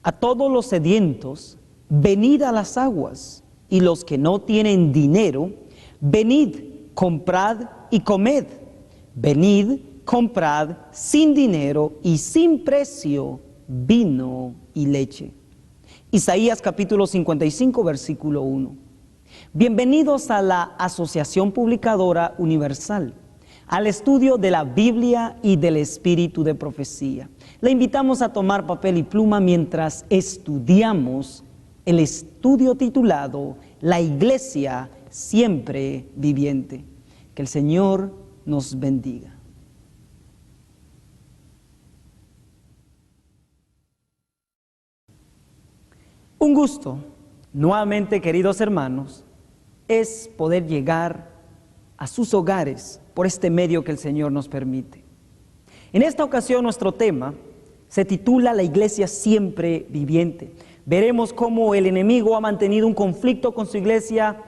A todos los sedientos, venid a las aguas, y los que no tienen dinero, venid, comprad y comed. Venid, comprad sin dinero y sin precio vino y leche. Isaías capítulo 55, versículo 1. Bienvenidos a la Asociación Publicadora Universal, al estudio de la Biblia y del Espíritu de Profecía. Le invitamos a tomar papel y pluma mientras estudiamos el estudio titulado La Iglesia Siempre Viviente. Que el Señor nos bendiga. Un gusto, nuevamente, queridos hermanos, es poder llegar a sus hogares por este medio que el Señor nos permite. En esta ocasión nuestro tema se titula La Iglesia Siempre Viviente. Veremos cómo el enemigo ha mantenido un conflicto con su iglesia,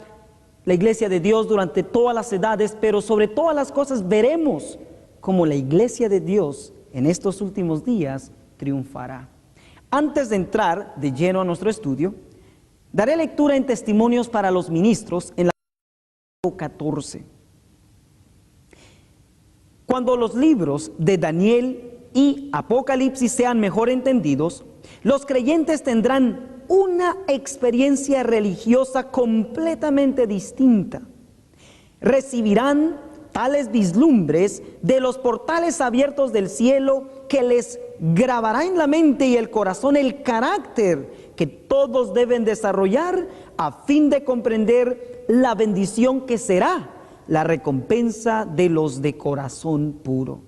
la iglesia de Dios, durante todas las edades, pero sobre todas las cosas veremos cómo la iglesia de Dios en estos últimos días triunfará. Antes de entrar de lleno a nuestro estudio, daré lectura en Testimonios para los Ministros en la 14. Cuando los libros de Daniel y Apocalipsis sean mejor entendidos, los creyentes tendrán una experiencia religiosa completamente distinta. Recibirán tales vislumbres de los portales abiertos del cielo que les grabará en la mente y el corazón el carácter que todos deben desarrollar a fin de comprender la bendición que será la recompensa de los de corazón puro.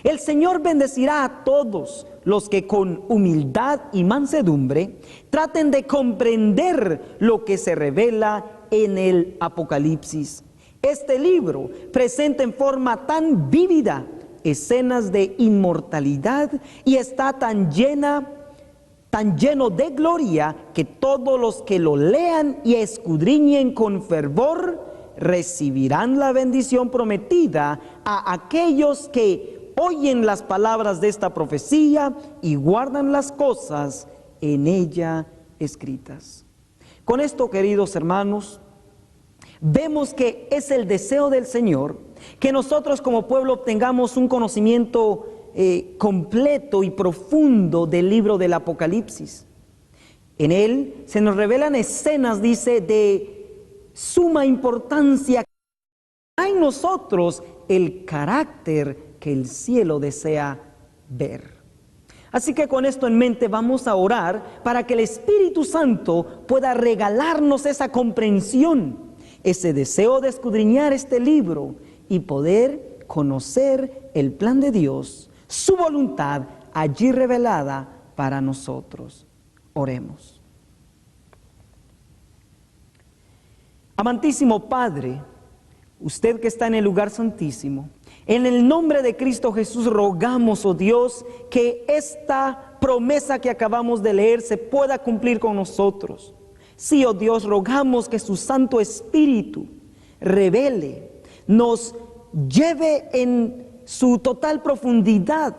El Señor bendecirá a todos los que con humildad y mansedumbre traten de comprender lo que se revela en el Apocalipsis. Este libro presenta en forma tan vívida escenas de inmortalidad y está tan lleno de gloria que todos los que lo lean y escudriñen con fervor recibirán la bendición prometida a aquellos que oyen las palabras de esta profecía y guardan las cosas en ella escritas. Con esto, queridos hermanos, vemos que es el deseo del Señor que nosotros como pueblo obtengamos un conocimiento completo y profundo del libro del Apocalipsis. En él se nos revelan escenas, dice, de suma importancia. Hay en nosotros el carácter que el cielo desea ver. Así que con esto en mente vamos a orar para que el Espíritu Santo pueda regalarnos esa comprensión, ese deseo de escudriñar este libro y poder conocer el plan de Dios, su voluntad allí revelada para nosotros. Oremos. Amantísimo Padre, usted que está en el lugar santísimo, en el nombre de Cristo Jesús rogamos, oh Dios, que esta promesa que acabamos de leer se pueda cumplir con nosotros. Sí, oh Dios, rogamos que su Santo Espíritu revele, nos lleve en su total profundidad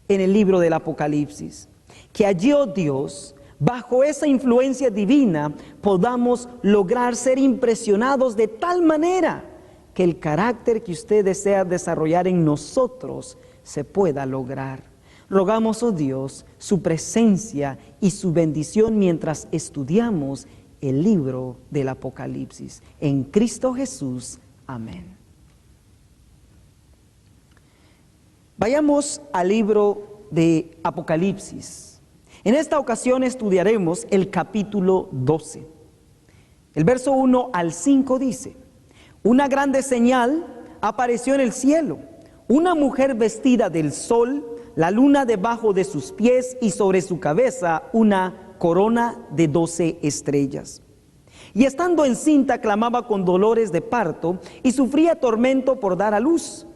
en el libro del Apocalipsis. Que allí, oh Dios, bajo esa influencia divina podamos lograr ser impresionados de tal manera que el carácter que usted desea desarrollar en nosotros se pueda lograr. Rogamos, oh Dios, su presencia y su bendición mientras estudiamos el libro del Apocalipsis. En Cristo Jesús. Amén. Vayamos al libro de Apocalipsis. En esta ocasión estudiaremos el capítulo 12. El verso 1 al 5 dice: Una grande señal apareció en el cielo, una mujer vestida del sol, la luna debajo de sus pies y sobre su cabeza una corona de 12 estrellas. Y estando encinta clamaba con dolores de parto y sufría tormento por dar a luz.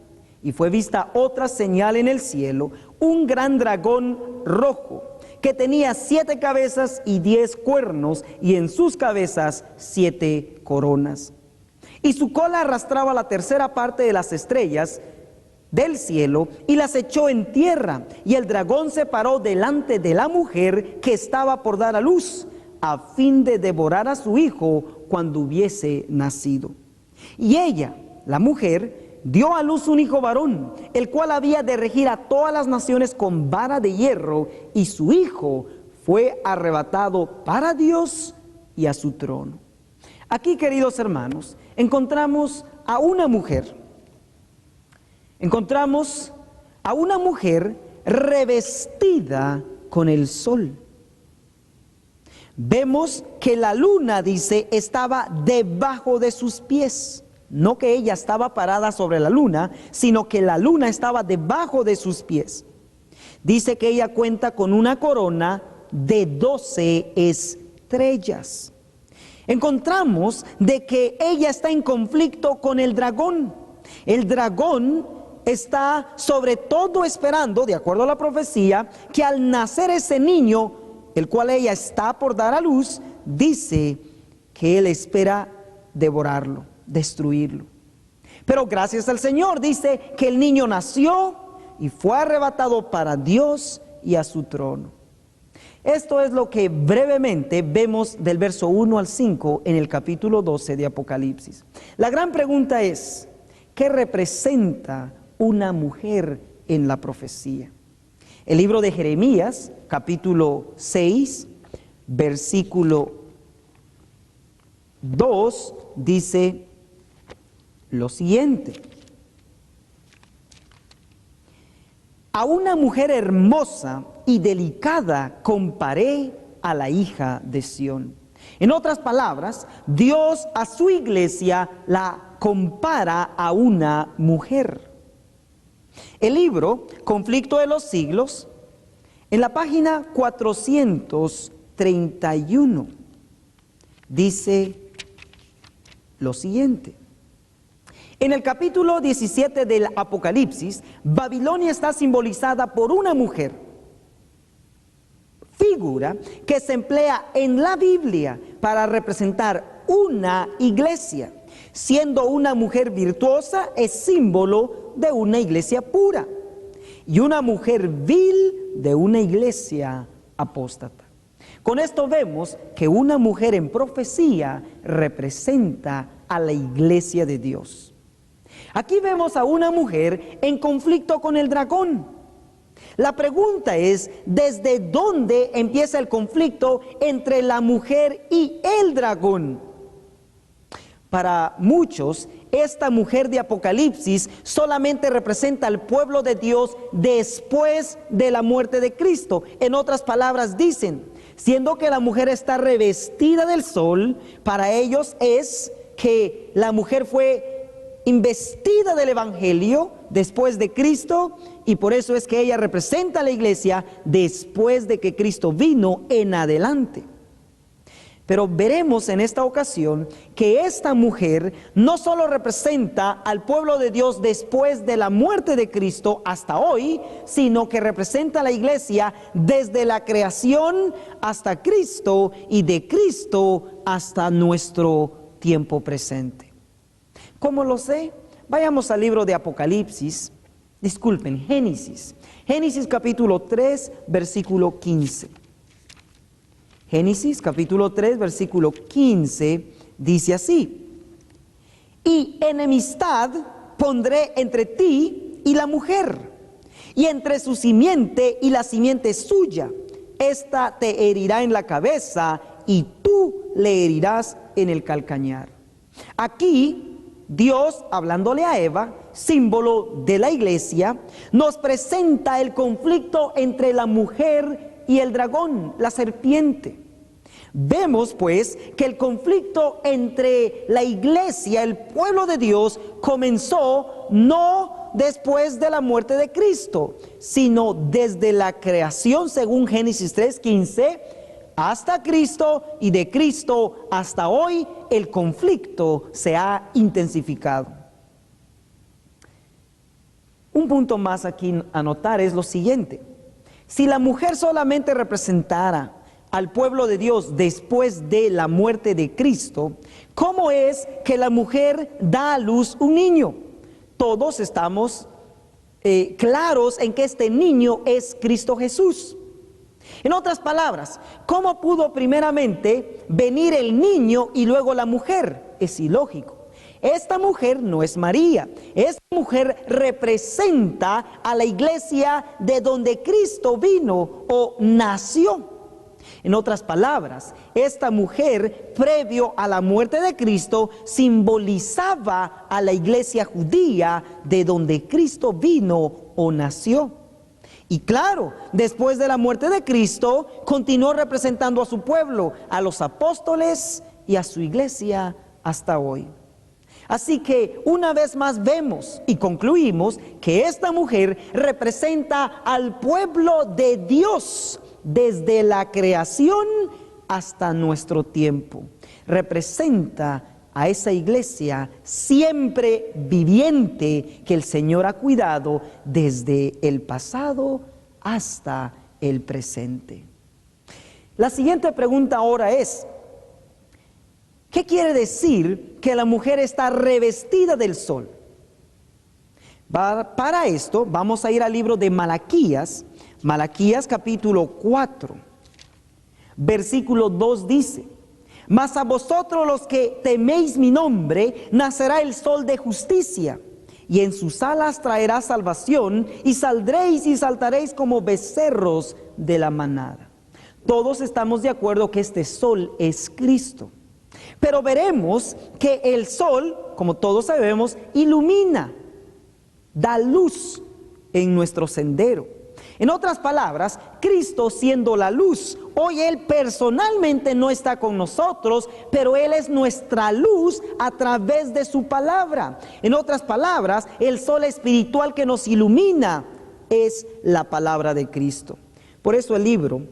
Y fue vista otra señal en el cielo, un gran dragón rojo, que tenía 7 cabezas y 10 cuernos, y en sus cabezas 7 coronas. Y su cola arrastraba la tercera parte de las estrellas del cielo y las echó en tierra, y el dragón se paró delante de la mujer que estaba por dar a luz, a fin de devorar a su hijo cuando hubiese nacido. Y ella, la mujer, dio a luz un hijo varón, el cual había de regir a todas las naciones con vara de hierro, y su hijo fue arrebatado para Dios y a su trono. Aquí, queridos hermanos, encontramos a una mujer. Encontramos a una mujer revestida con el sol. Vemos que la luna, dice, estaba debajo de sus pies. No que ella estaba parada sobre la luna, sino que la luna estaba debajo de sus pies. Dice que ella cuenta con una corona de 12 estrellas. Encontramos de que ella está en conflicto con el dragón. El dragón está sobre todo esperando, de acuerdo a la profecía, que al nacer ese niño, el cual ella está por dar a luz, dice que él espera devorarlo, destruirlo. Pero gracias al Señor, dice que el niño nació y fue arrebatado para Dios y a su trono. Esto es lo que brevemente vemos del verso 1 al 5 en el capítulo 12 de Apocalipsis. La gran pregunta es, ¿qué representa una mujer en la profecía? El libro de Jeremías, capítulo 6, versículo 2, dice lo siguiente: a una mujer hermosa y delicada comparé a la hija de Sión. En otras palabras, Dios a su iglesia la compara a una mujer. El libro Conflicto de los Siglos, en la página 431, dice lo siguiente: en el capítulo 17 del Apocalipsis, Babilonia está simbolizada por una mujer, figura que se emplea en la Biblia para representar una iglesia. Siendo una mujer virtuosa, es símbolo de una iglesia pura, y una mujer vil de una iglesia apóstata. Con esto vemos que una mujer en profecía representa a la iglesia de Dios. Aquí vemos a una mujer en conflicto con el dragón. La pregunta es, ¿desde dónde empieza el conflicto entre la mujer y el dragón? Para muchos, esta mujer de Apocalipsis solamente representa al pueblo de Dios después de la muerte de Cristo. En otras palabras, dicen, siendo que la mujer está revestida del sol, para ellos es que la mujer fue investida del Evangelio después de Cristo, y por eso es que ella representa a la iglesia después de que Cristo vino en adelante. Pero veremos en esta ocasión que esta mujer no solo representa al pueblo de Dios después de la muerte de Cristo hasta hoy, sino que representa a la iglesia desde la creación hasta Cristo y de Cristo hasta nuestro tiempo presente. ¿Cómo lo sé? Vayamos al libro de Génesis. Génesis capítulo 3, versículo 15. Génesis capítulo 3, versículo 15, dice así: y enemistad pondré entre ti y la mujer, y entre su simiente y la simiente suya. Esta te herirá en la cabeza, y tú le herirás en el calcañar. Aquí Dios, hablándole a Eva, símbolo de la iglesia, nos presenta el conflicto entre la mujer y el dragón, la serpiente. Vemos pues que el conflicto entre la iglesia, el pueblo de Dios, comenzó no después de la muerte de Cristo, sino desde la creación, según Génesis 3:15, hasta Cristo, y de Cristo hasta hoy el conflicto se ha intensificado. Un punto más aquí a notar es lo siguiente: si la mujer solamente representara al pueblo de Dios después de la muerte de Cristo, ¿cómo es que la mujer da a luz un niño? Todos estamos claros en que este niño es Cristo Jesús. En otras palabras, ¿cómo pudo primeramente venir el niño y luego la mujer? Es ilógico. Esta mujer no es María. Esta mujer representa a la iglesia de donde Cristo vino o nació. En otras palabras, esta mujer, previo a la muerte de Cristo, simbolizaba a la iglesia judía de donde Cristo vino o nació. Y claro, después de la muerte de Cristo, continuó representando a su pueblo, a los apóstoles y a su iglesia hasta hoy. Así que una vez más vemos y concluimos que esta mujer representa al pueblo de Dios desde la creación hasta nuestro tiempo. Representa a esa iglesia siempre viviente que el Señor ha cuidado desde el pasado hasta el presente. La siguiente pregunta ahora es: ¿qué quiere decir que la mujer está revestida del sol? Para esto vamos a ir al libro de Malaquías. Malaquías capítulo 4, versículo 2 dice: mas a vosotros los que teméis mi nombre, nacerá el sol de justicia, y en sus alas traerá salvación, y saldréis y saltaréis como becerros de la manada. Todos estamos de acuerdo que este sol es Cristo. Pero veremos que el sol, como todos sabemos, ilumina, da luz en nuestro sendero. En otras palabras, Cristo siendo la luz, hoy Él personalmente no está con nosotros, pero Él es nuestra luz a través de su palabra. En otras palabras, el sol espiritual que nos ilumina es la palabra de Cristo. Por eso el libro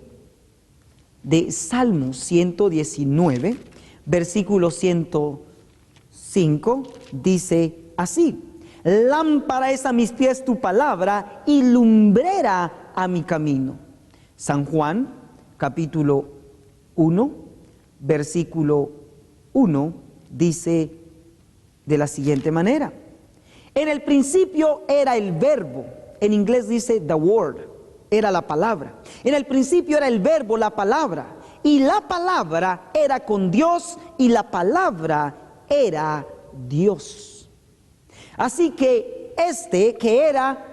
de Salmos 119, versículo 105, dice así: lámpara es a mis pies tu palabra y lumbrera a mi camino. San Juan, capítulo 1, versículo 1, dice de la siguiente manera: en el principio era el verbo. En inglés dice the word, era la palabra. En el principio era el verbo, la palabra. Y la palabra era con Dios y la palabra era Dios. Así que que era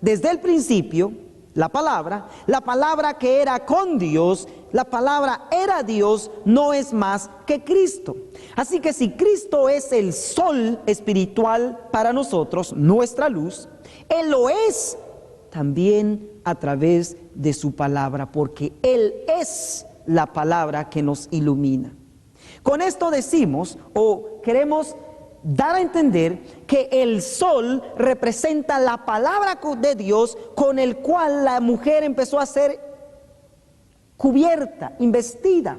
desde el principio, la palabra que era con Dios, la palabra era Dios, no es más que Cristo. Así que si Cristo es el sol espiritual para nosotros, nuestra luz, Él lo es también a través de su palabra, porque Él es la palabra que nos ilumina. Con esto decimos o queremos dar a entender que el sol representa la palabra de Dios con el cual la mujer empezó a ser cubierta, investida.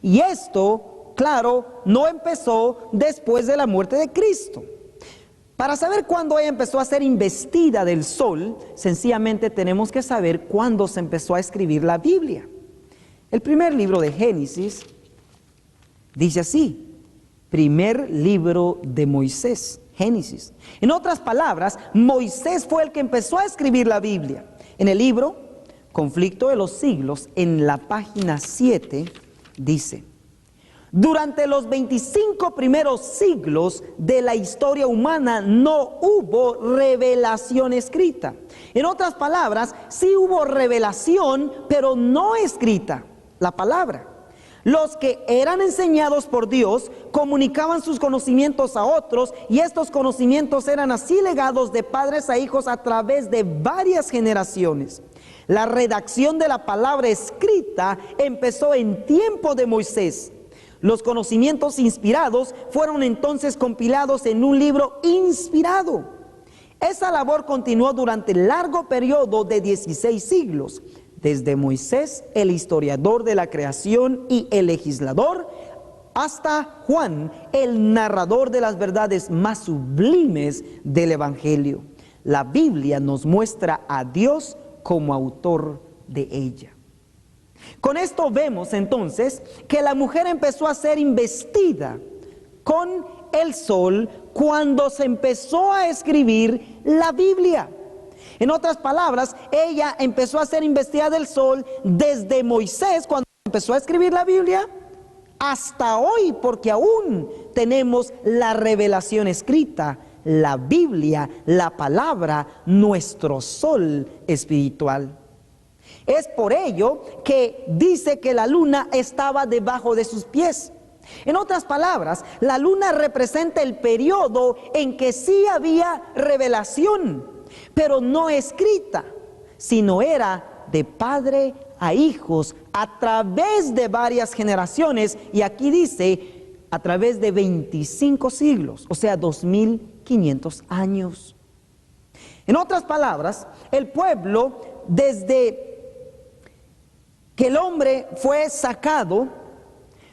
Y esto, claro, no empezó después de la muerte de Cristo. Para saber cuándo ella empezó a ser investida del sol, sencillamente tenemos que saber cuándo se empezó a escribir la Biblia. El primer libro de Génesis dice así: primer libro de Moisés, Génesis. En otras palabras, Moisés fue el que empezó a escribir la Biblia. En el libro Conflicto de los Siglos, en la página 7, dice: durante los 25 primeros siglos de la historia humana no hubo revelación escrita. En otras palabras, sí hubo revelación, pero no escrita, la palabra. Los que eran enseñados por Dios comunicaban sus conocimientos a otros, y estos conocimientos eran así legados de padres a hijos a través de varias generaciones. La redacción de la palabra escrita empezó en tiempo de Moisés. Los conocimientos inspirados fueron entonces compilados en un libro inspirado. Esa labor continuó durante el largo periodo de 16 siglos, desde Moisés, el historiador de la creación y el legislador, hasta Juan, el narrador de las verdades más sublimes del Evangelio. La Biblia nos muestra a Dios como autor de ella. Con esto vemos entonces que la mujer empezó a ser investida con el sol cuando se empezó a escribir la Biblia. En otras palabras, ella empezó a ser investigada del sol desde Moisés, cuando empezó a escribir la Biblia, hasta hoy, porque aún tenemos la revelación escrita, la Biblia, la palabra, nuestro sol espiritual. Es por ello que dice que la luna estaba debajo de sus pies. En otras palabras, la luna representa el periodo en que sí había revelación, pero no escrita, sino era de padre a hijos a través de varias generaciones, y aquí dice a través de 25 siglos, o sea 2500 años. En otras palabras, el pueblo, desde que el hombre fue sacado,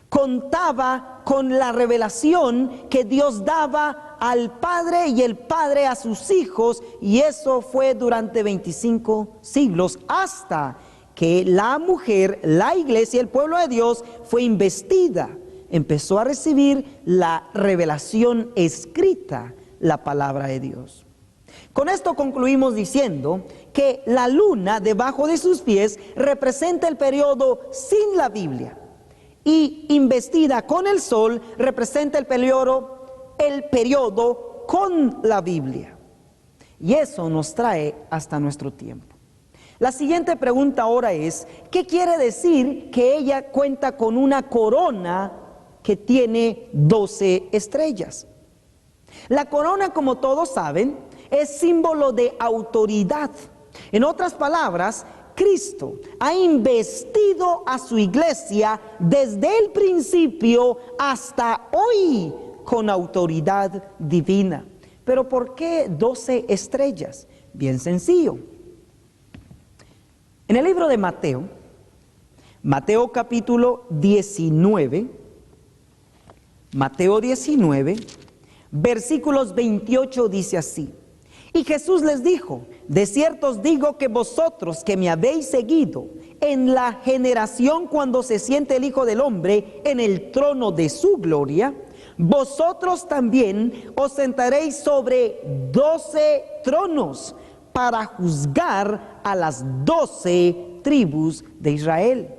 contaba con la revelación que Dios daba al Padre y el Padre a sus hijos, y eso fue durante 25 siglos, hasta que la mujer, la iglesia, el pueblo de Dios, fue investida, empezó a recibir la revelación escrita, la palabra de Dios. Con esto concluimos diciendo que la luna debajo de sus pies representa el periodo sin la Biblia, y investida con el sol representa el periodo con la Biblia. Y eso nos trae hasta nuestro tiempo. La siguiente pregunta ahora es, ¿qué quiere decir que ella cuenta con una corona que tiene 12 estrellas? La corona, como todos saben, es símbolo de autoridad. En otras palabras, Cristo ha investido a su iglesia desde el principio hasta hoy con autoridad divina. ¿Pero por qué 12 estrellas? Bien sencillo. En el libro de Mateo, Mateo capítulo 19, Mateo 19, versículos 28 dice así: y Jesús les dijo, de cierto os digo que vosotros que me habéis seguido, en la generación cuando se siente el Hijo del Hombre en el trono de su gloria, vosotros también os sentaréis sobre 12 tronos para juzgar a las 12 tribus de Israel.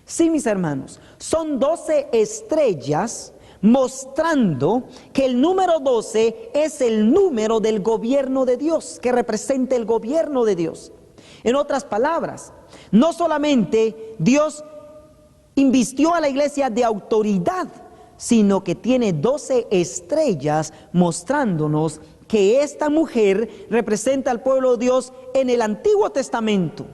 Sí, mis hermanos, son 12 estrellas mostrando que el número 12 es el número del gobierno de Dios, que representa el gobierno de Dios. En otras palabras, no solamente Dios invistió a la iglesia de autoridad, sino que tiene 12 estrellas mostrándonos que esta mujer representa al pueblo de Dios en el Antiguo Testamento,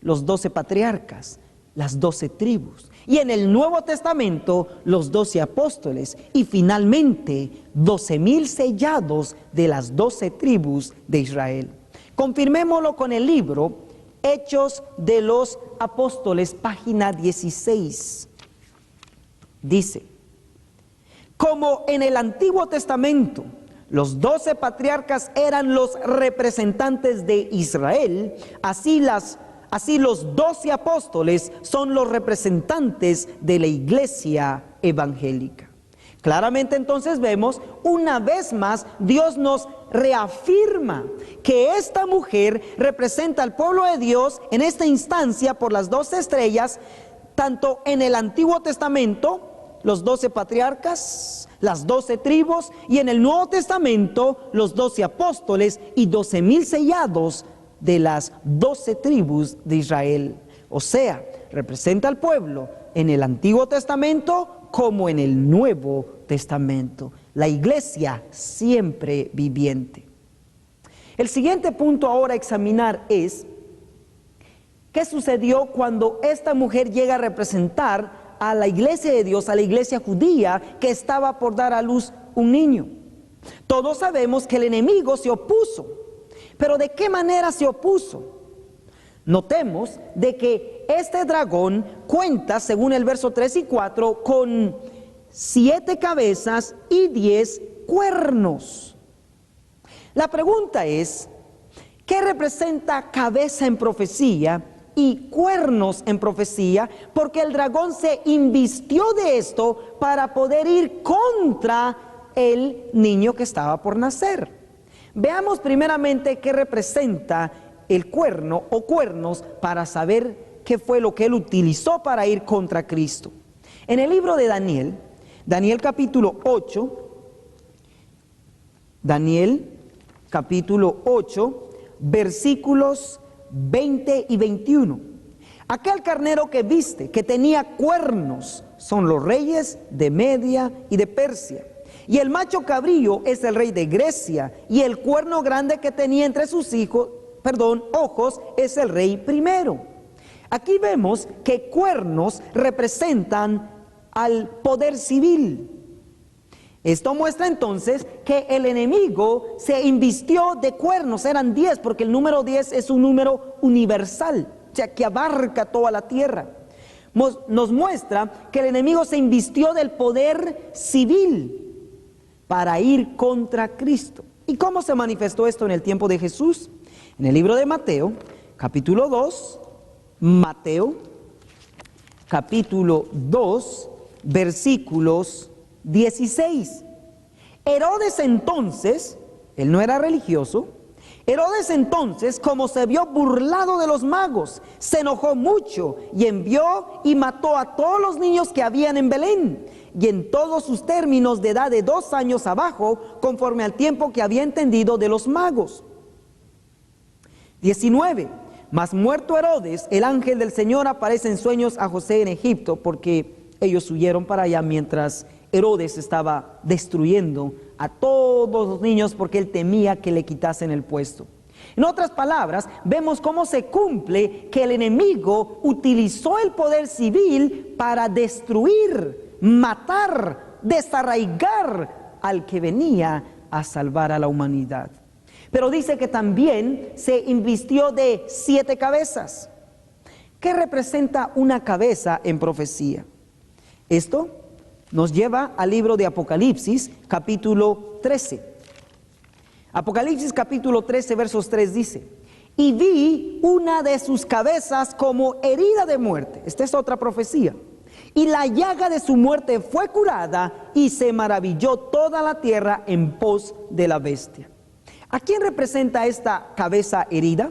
los 12 patriarcas, las 12 tribus, y en el Nuevo Testamento los 12 apóstoles, y finalmente 12,000 sellados de las 12 tribus de Israel. Confirmémoslo con el libro Hechos de los Apóstoles, página 16. Dice: como en el Antiguo Testamento los 12 patriarcas eran los representantes de Israel, así los 12 apóstoles son los representantes de la iglesia evangélica. Claramente entonces vemos, una vez más, Dios nos reafirma que esta mujer representa al pueblo de Dios en esta instancia por las 12 estrellas, tanto en el Antiguo Testamento, los 12 patriarcas, las 12 tribus, y en el Nuevo Testamento, los 12 apóstoles y 12,000 sellados de las 12 tribus de Israel. O sea, representa al pueblo en el Antiguo Testamento como en el Nuevo Testamento. La iglesia siempre viviente. El siguiente punto ahora a examinar es: ¿qué sucedió cuando esta mujer llega a representar a la iglesia de Dios, a la iglesia judía que estaba por dar a luz un niño? Todos sabemos que el enemigo se opuso. ¿Pero de qué manera se opuso? Notemos de que este dragón cuenta, según el verso 3 y 4, con 7 cabezas y 10 cuernos. La pregunta es, ¿qué representa cabeza en profecía y cuernos en profecía? Porque el dragón se invistió de esto para poder ir contra el niño que estaba por nacer. Veamos primeramente qué representa el cuerno o cuernos para saber qué fue lo que él utilizó para ir contra Cristo. En el libro de Daniel, Daniel capítulo 8, versículos 20 y 21. Aquel carnero que viste, que tenía cuernos, son los reyes de Media y de Persia. Y el macho cabrío es el rey de Grecia, y el cuerno grande que tenía entre sus ojos es el rey primero. Aquí vemos que cuernos representan al poder civil. Esto muestra entonces que el enemigo se invistió de cuernos, eran 10, porque el número 10 es un número universal, o sea, que abarca toda la tierra. Nos muestra que el enemigo se invistió del poder civil para ir contra Cristo. ¿Y cómo se manifestó esto en el tiempo de Jesús? En el libro de Mateo, capítulo 2, versículos 16. Herodes entonces, él no era religioso, Herodes entonces, como se vio burlado de los magos, se enojó mucho y envió y mató a todos los niños que habían en Belén, y en todos sus términos de edad de 2 años abajo, conforme al tiempo que había entendido de los magos. 19. Mas muerto Herodes, el ángel del Señor aparece en sueños a José en Egipto, porque ellos huyeron para allá mientras Herodes estaba destruyendo a todos los niños porque él temía que le quitasen el puesto. En otras palabras, vemos cómo se cumple que el enemigo utilizó el poder civil para destruir, matar, desarraigar al que venía a salvar a la humanidad. Pero dice que también se invistió de 7 cabezas. ¿Qué representa una cabeza en profecía? Esto nos lleva al libro de Apocalipsis, capítulo 13. Apocalipsis, capítulo 13, versos 3 dice: y vi una de sus cabezas como herida de muerte. Esta es otra profecía. Y la llaga de su muerte fue curada, y se maravilló toda la tierra en pos de la bestia. ¿A quién representa esta cabeza herida?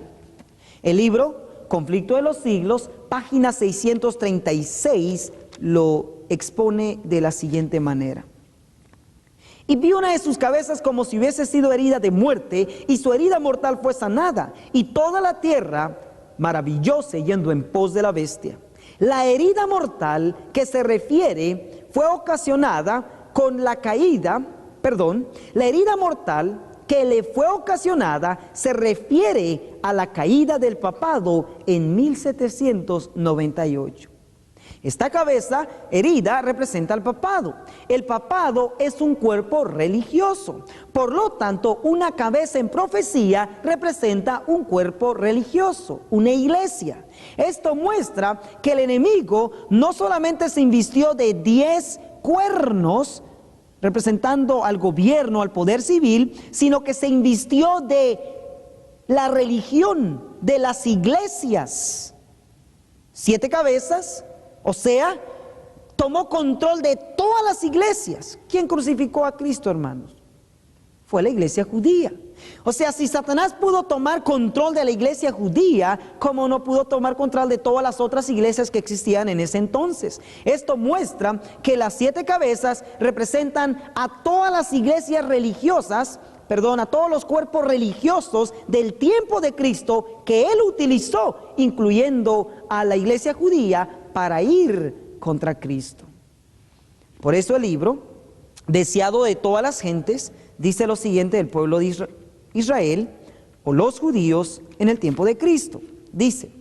El libro Conflicto de los Siglos, página 636, lo expone de la siguiente manera: y vi una de sus cabezas como si hubiese sido herida de muerte, y su herida mortal fue sanada, y toda la tierra maravillóse yendo en pos de la bestia. La herida mortal que se refiere fue ocasionada con la caída, la herida mortal que le fue ocasionada se refiere a la caída del papado en 1798. Esta cabeza herida representa al papado. El papado es un cuerpo religioso. Por lo tanto, una cabeza en profecía representa un cuerpo religioso, una iglesia. Esto muestra que el enemigo no solamente se invistió de 10 cuernos, representando al gobierno, al poder civil, sino que se invistió de la religión, de las iglesias. 7 cabezas. O sea, tomó control de todas las iglesias. ¿Quién crucificó a Cristo, hermanos? Fue la iglesia judía. O sea, si Satanás pudo tomar control de la iglesia judía, ¿cómo no pudo tomar control de todas las otras iglesias que existían en ese entonces? Esto muestra que las 7 cabezas representan a todas las iglesias religiosas, a todos los cuerpos religiosos del tiempo de Cristo que él utilizó, incluyendo a la iglesia judía, para ir contra Cristo. Por eso el libro, deseado de todas las gentes, dice lo siguiente del pueblo de Israel, o los judíos en el tiempo de Cristo. Dice: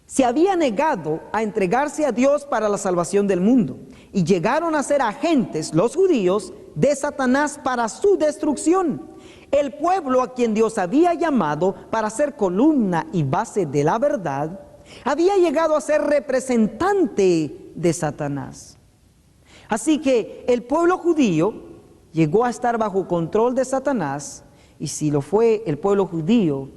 se había negado a entregarse a Dios para la salvación del mundo, y llegaron a ser agentes, los judíos, de Satanás para su destrucción. El pueblo a quien Dios había llamado para ser columna y base de la verdad, había llegado a ser representante de Satanás. Así que el pueblo judío llegó a estar bajo control de Satanás, y si lo fue el pueblo judío,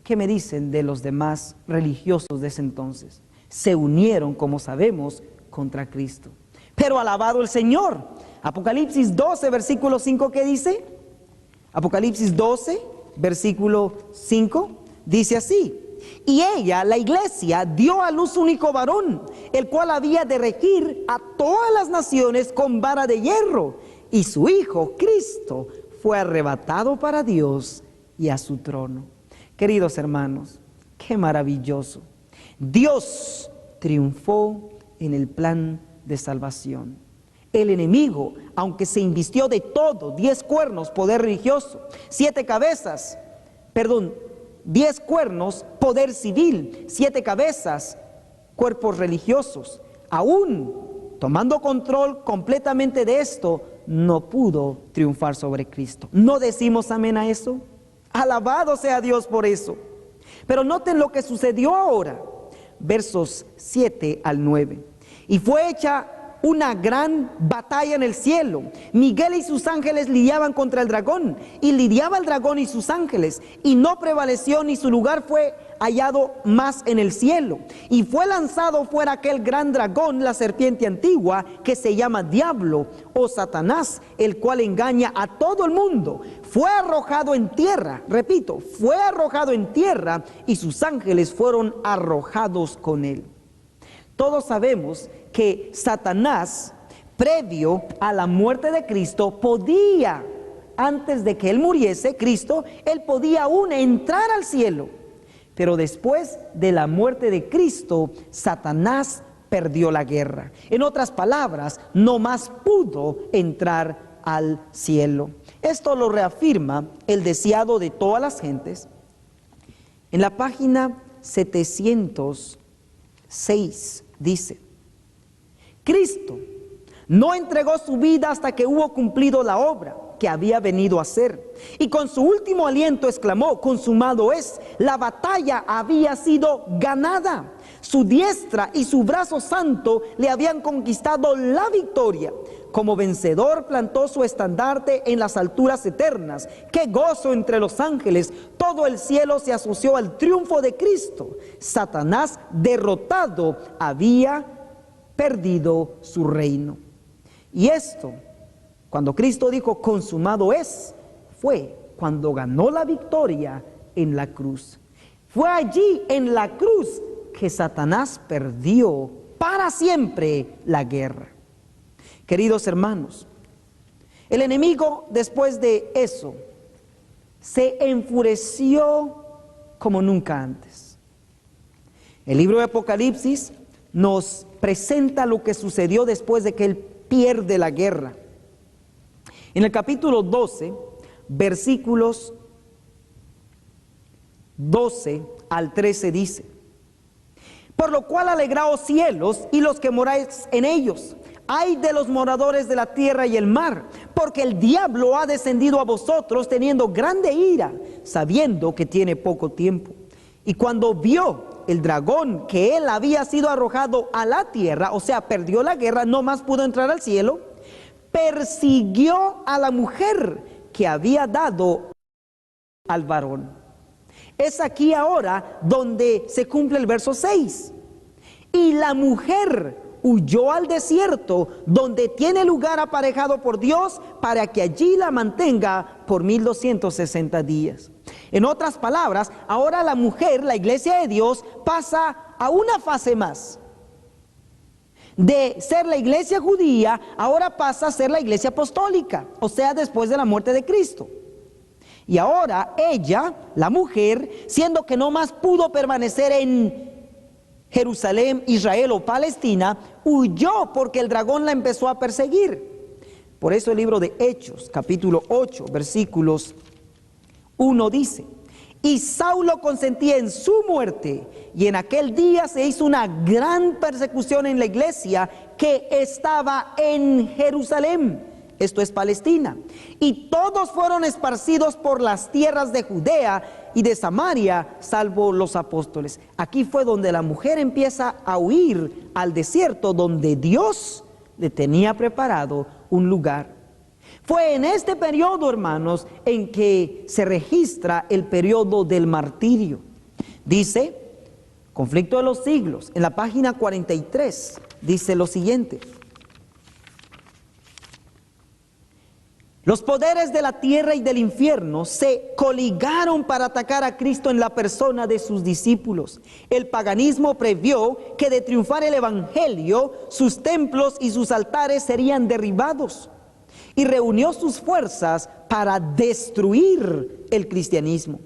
¿qué me dicen de los demás religiosos de ese entonces? Se unieron, como sabemos, contra Cristo. Pero alabado el Señor. Apocalipsis 12, versículo 5, ¿qué dice? Apocalipsis 12, versículo 5, dice así: y ella, la iglesia, dio a luz un hijo varón, el cual había de regir a todas las naciones con vara de hierro, y su hijo, Cristo, fue arrebatado para Dios y a su trono. Queridos hermanos, qué maravilloso. Dios triunfó en el plan de salvación. El enemigo, aunque se invistió de todo, 10 cuernos, poder religioso, 10 cuernos, poder civil, 7 cabezas, cuerpos religiosos, aún tomando control completamente de esto, no pudo triunfar sobre Cristo. ¿No decimos amén a eso? Alabado sea Dios por eso. Pero noten lo que sucedió ahora, versos 7 al 9. Y fue hecha una gran batalla en el cielo. Miguel y sus ángeles lidiaban contra el dragón, y lidiaba el dragón y sus ángeles, y no prevaleció, ni su lugar fue hallado más en el cielo. Y fue lanzado fuera aquel gran dragón, la serpiente antigua, que se llama Diablo o Satanás, el cual engaña a todo el mundo. Fue arrojado en tierra, repito, fue arrojado en tierra, y sus ángeles fueron arrojados con él. Todos sabemos que Satanás, previo a la muerte de Cristo, podía, antes de que él muriese, Cristo, él podía aún entrar al cielo. Pero después de la muerte de Cristo, Satanás perdió la guerra. En otras palabras, no más pudo entrar al cielo. Esto lo reafirma el deseado de todas las gentes. En la página 706 dice: Cristo no entregó su vida hasta que hubo cumplido la obra que había venido a hacer, y con su último aliento exclamó: consumado es. La batalla había sido ganada. Su diestra y su brazo santo le habían conquistado la victoria. Como vencedor plantó su estandarte en las alturas eternas. ¡Qué gozo entre los ángeles! Todo el cielo se asoció al triunfo de Cristo. Satanás, derrotado, había perdido su reino. Y esto, cuando Cristo dijo consumado es, fue cuando ganó la victoria en la cruz. Fue allí en la cruz que Satanás perdió para siempre la guerra. Queridos hermanos, el enemigo después de eso se enfureció como nunca antes. El libro de Apocalipsis nos presenta lo que sucedió después de que él pierde la guerra. En el capítulo 12, versículos 12 al 13 dice: por lo cual alegraos cielos y los que moráis en ellos. Ay de los moradores de la tierra y el mar, porque el diablo ha descendido a vosotros teniendo grande ira, sabiendo que tiene poco tiempo. Y cuando vio el dragón que él había sido arrojado a la tierra, o sea, perdió la guerra, no más pudo entrar al cielo, persiguió a la mujer que había dado al varón. Es aquí ahora donde se cumple el verso 6. Y la mujer huyó al desierto, donde tiene lugar aparejado por Dios, para que allí la mantenga por 1260 días. En otras palabras, ahora la mujer, la iglesia de Dios, pasa a una fase más. De ser la iglesia judía, ahora pasa a ser la iglesia apostólica, o sea, después de la muerte de Cristo. Y ahora ella, la mujer, siendo que no más pudo permanecer en Jerusalén, Israel o Palestina, huyó porque el dragón la empezó a perseguir. Por eso el libro de Hechos, capítulo 8, versículos 1 dice: y Saulo consentía en su muerte, y en aquel día se hizo una gran persecución en la iglesia que estaba en Jerusalén, esto es Palestina, y todos fueron esparcidos por las tierras de Judea y de Samaria, salvo los apóstoles. Aquí fue donde la mujer empieza a huir al desierto, donde Dios le tenía preparado un lugar. Fue en este periodo, hermanos, en que se registra el periodo del martirio. Dice, Conflicto de los Siglos, en la página 43, dice lo siguiente: Los poderes de la tierra y del infierno se coligaron para atacar a Cristo en la persona de sus discípulos. El paganismo previó que de triunfar el evangelio, sus templos y sus altares serían derribados, y reunió sus fuerzas para destruir el cristianismo.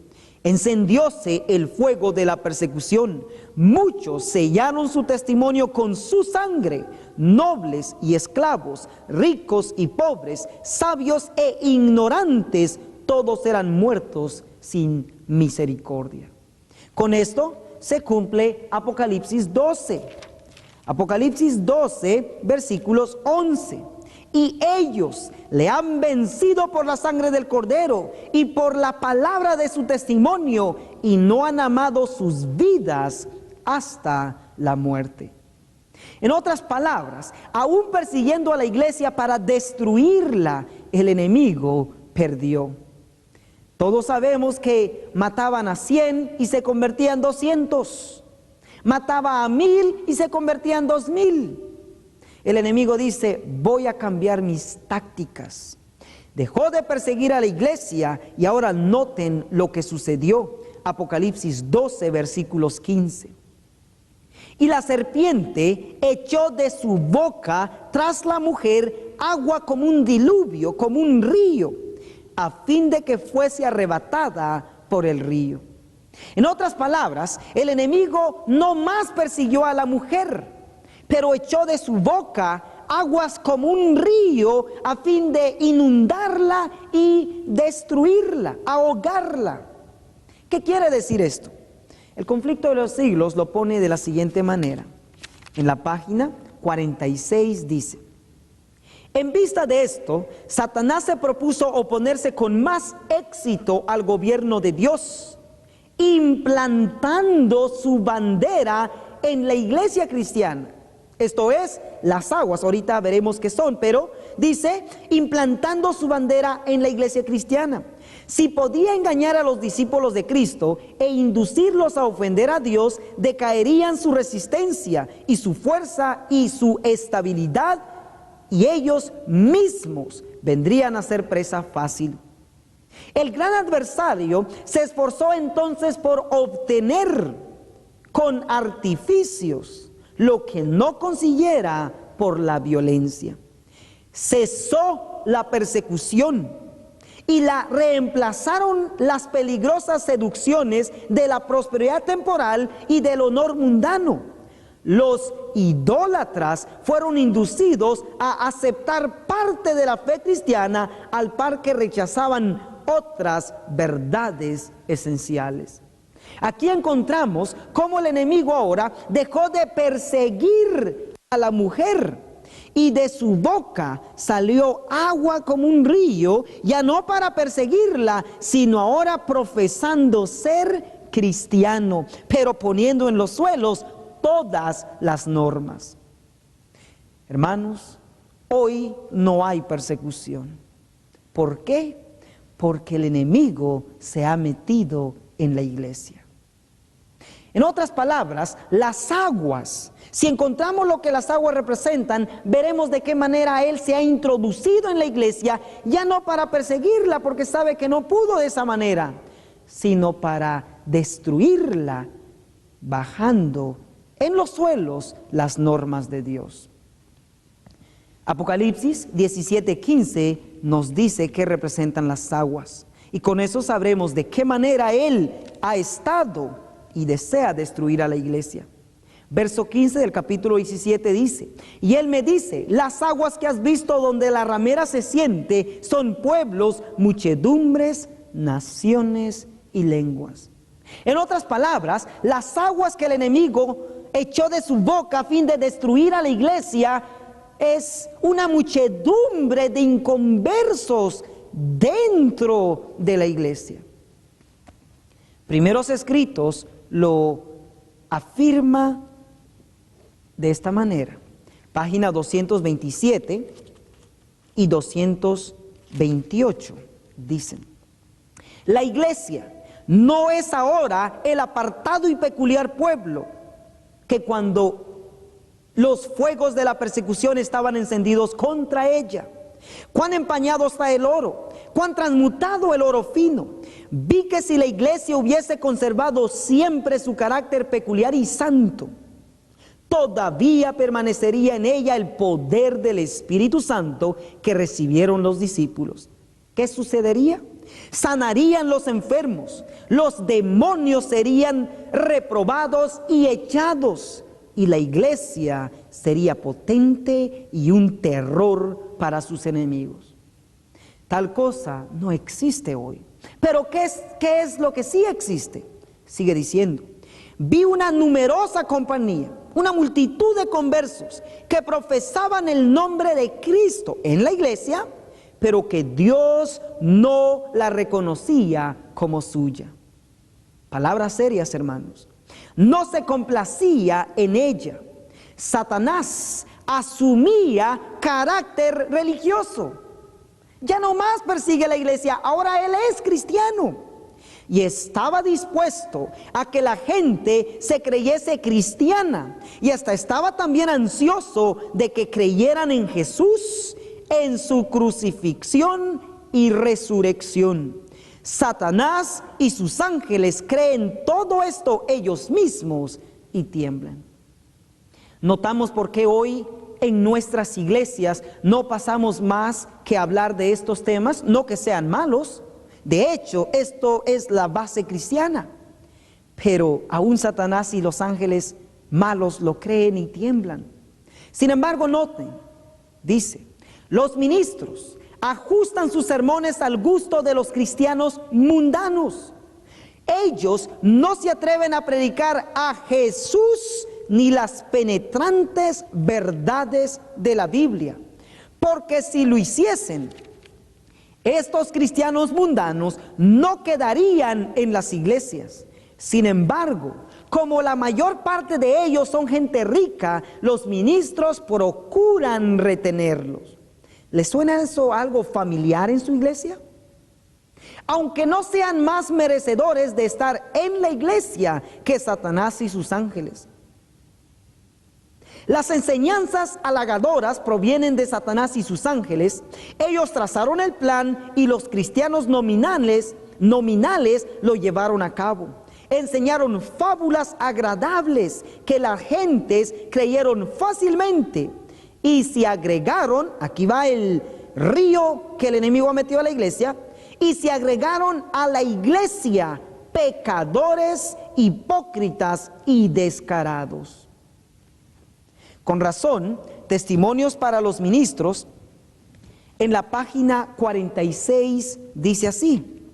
Encendióse el fuego de la persecución. Muchos sellaron su testimonio con su sangre, nobles y esclavos, ricos y pobres, sabios e ignorantes, todos eran muertos sin misericordia. Con esto se cumple Apocalipsis 12. Apocalipsis 12, versículos 11. Y ellos le han vencido por la sangre del Cordero y por la palabra de su testimonio, y no han amado sus vidas hasta la muerte. En otras palabras, aún persiguiendo a la iglesia para destruirla, el enemigo perdió. Todos sabemos que mataban a 100 y se convertían en 200. Mataba a 1000 y se convertían en 2000. El enemigo dice: voy a cambiar mis tácticas. Dejó de perseguir a la iglesia y ahora noten lo que sucedió. Apocalipsis 12, versículos 15. Y la serpiente echó de su boca tras la mujer agua como un diluvio, como un río, a fin de que fuese arrebatada por el río. En otras palabras, el enemigo no más persiguió a la mujer, pero echó de su boca aguas como un río a fin de inundarla y destruirla, ahogarla. ¿Qué quiere decir esto? El conflicto de los siglos lo pone de la siguiente manera. En la página 46 dice: en vista de esto, Satanás se propuso oponerse con más éxito al gobierno de Dios, implantando su bandera en la iglesia cristiana. Esto es, las aguas, ahorita veremos qué son, pero dice, implantando su bandera en la iglesia cristiana. Si podía engañar a los discípulos de Cristo e inducirlos a ofender a Dios, decaerían su resistencia y su fuerza y su estabilidad, y ellos mismos vendrían a ser presa fácil. El gran adversario se esforzó entonces por obtener con artificios lo que no consiguiera por la violencia. Cesó la persecución y la reemplazaron las peligrosas seducciones de la prosperidad temporal y del honor mundano. Los idólatras fueron inducidos a aceptar parte de la fe cristiana al par que rechazaban otras verdades esenciales. Aquí encontramos cómo el enemigo ahora dejó de perseguir a la mujer y de su boca salió agua como un río, ya no para perseguirla, sino ahora profesando ser cristiano, pero poniendo en los suelos todas las normas. Hermanos, hoy no hay persecución. ¿Por qué? Porque el enemigo se ha metido en la iglesia. En otras palabras, las aguas, si encontramos lo que las aguas representan, veremos de qué manera él se ha introducido en la iglesia, ya no para perseguirla, porque sabe que no pudo de esa manera, sino para destruirla, bajando en los suelos las normas de Dios. Apocalipsis 17:15 nos dice qué representan las aguas, y con eso sabremos de qué manera él ha estado y desea destruir a la iglesia. Verso 15 del capítulo 17 dice: y él me dice, las aguas que has visto donde la ramera se siente son pueblos, muchedumbres, naciones y lenguas. En otras palabras, las aguas que el enemigo echó de su boca a fin de destruir a la iglesia es una muchedumbre de inconversos dentro de la iglesia. Primeros Escritos lo afirma de esta manera, página 227 y 228, dicen: la iglesia no es ahora el apartado y peculiar pueblo que cuando los fuegos de la persecución estaban encendidos contra ella, Cuán empañado está el oro, cuán transmutado el oro fino. Vi que si la iglesia hubiese conservado siempre su carácter peculiar y santo, todavía permanecería en ella el poder del Espíritu Santo que recibieron los discípulos. ¿Qué sucedería? Sanarían los enfermos, los demonios serían reprobados y echados, y la iglesia sería potente y un terror para sus enemigos. Tal cosa no existe hoy. Pero ¿qué es lo que sí existe? Sigue diciendo: vi una numerosa compañía, una multitud de conversos que profesaban el nombre de Cristo en la iglesia, pero que Dios no la reconocía como suya. Palabras serias, hermanos. No se complacía en ella. Satanás asumía carácter religioso. Ya no más persigue a la iglesia, ahora él es cristiano. Y estaba dispuesto a que la gente se creyese cristiana. Y hasta estaba también ansioso de que creyeran en Jesús, en su crucifixión y resurrección. Satanás y sus ángeles creen todo esto ellos mismos y tiemblan. Notamos por qué hoy en nuestras iglesias no pasamos más que hablar de estos temas, no que sean malos. De hecho, esto es la base cristiana. Pero aún Satanás y los ángeles malos lo creen y tiemblan. Sin embargo, noten, dice: los ministros ajustan sus sermones al gusto de los cristianos mundanos. Ellos no se atreven a predicar a Jesús ni las penetrantes verdades de la Biblia, porque si lo hiciesen, estos cristianos mundanos no quedarían en las iglesias. Sin embargo, como la mayor parte de ellos son gente rica, los ministros procuran retenerlos. ¿Les suena eso algo familiar en su iglesia? Aunque no sean más merecedores de estar en la iglesia que Satanás y sus ángeles. Las enseñanzas halagadoras provienen de Satanás y sus ángeles. Ellos trazaron el plan y los cristianos nominales lo llevaron a cabo. Enseñaron fábulas agradables que las gentes creyeron fácilmente. Y se agregaron, aquí va el río que el enemigo ha metido a la iglesia, y se agregaron a la iglesia pecadores, hipócritas y descarados. Con razón, Testimonios para los Ministros, en la página 46 dice así,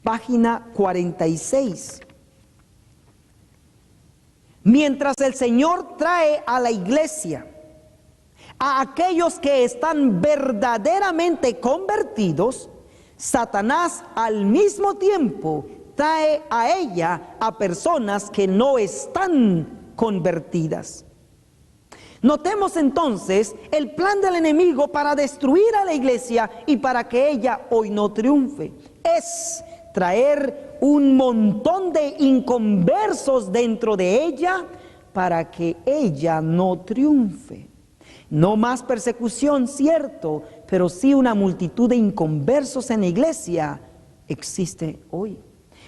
página 46. Mientras el Señor trae a la iglesia a aquellos que están verdaderamente convertidos, Satanás al mismo tiempo trae a ella a personas que no están convertidas. Notemos entonces el plan del enemigo para destruir a la iglesia y para que ella hoy no triunfe. Es traer un montón de inconversos dentro de ella para que ella no triunfe. No más persecución, cierto, pero sí una multitud de inconversos en la iglesia existe hoy.